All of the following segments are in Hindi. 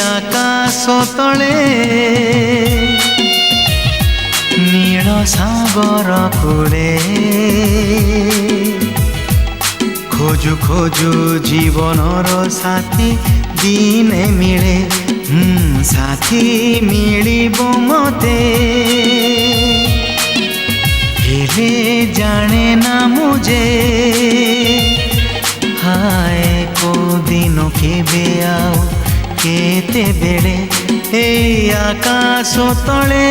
आकाश तले नील सागर कूले खोजु खोजु जीवनर साथी दिने मिले साथी मिलिबो मते हेले जाने ना मुझे हाय को दिन केबे आओ केते बेले ए आकाश तले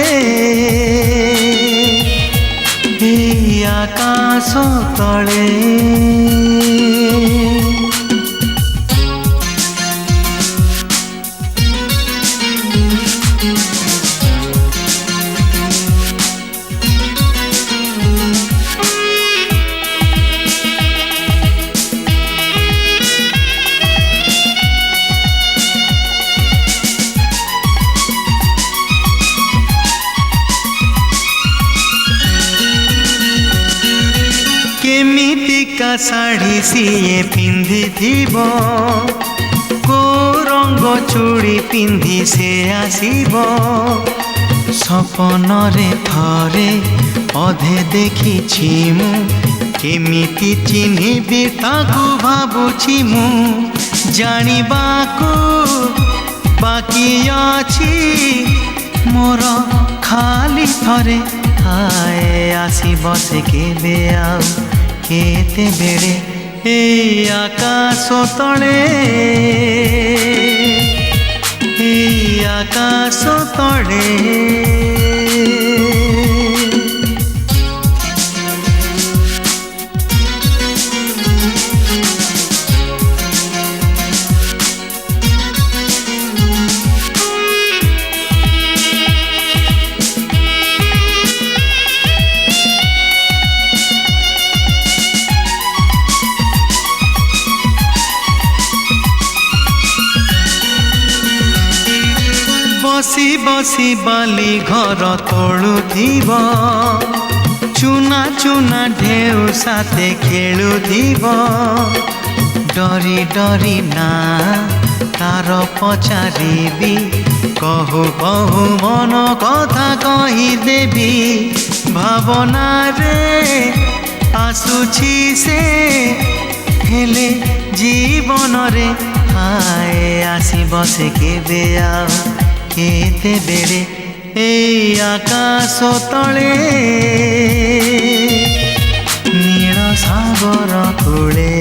ए आकाश तले केमितिका साड़ी सीए पिंधि थीबो को रंग चूड़ी पिंधि से आसीबो सपन रे थरे अधे देखिछि मु केमिति चिन्हिबि ताकू भाबुछि मु जानिबाकू बाकी अछि मोर खाली थरे हाय आसीबो से केबे आउ केते बेड़े ए आकाश तले ए आकाश तले बसी बसी बाली घर तोलुथिब चुना चुना ढेउ साथे खेलुथिब डरी डरी ना तार पचारिबी कहु कहु मन कथा कहीदेवी भावना रे आसुछि से हेले जीवन रे हाय आसीब से केबे आओ केते बेड़े ए आकाश तले नील सागर कूले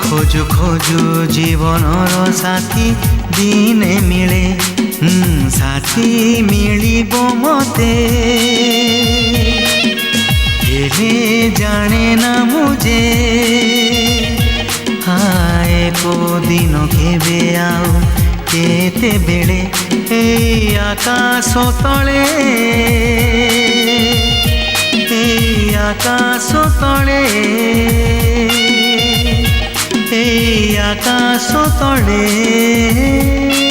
खोजु खोजु जीवनर साथी दिने मिले साथी मिलिबो मते हेले जाने ना मुझे हाय को दिन केबे आओ केते बेड़े ए आकाश तले ए आकाश तले ए आकाश तले।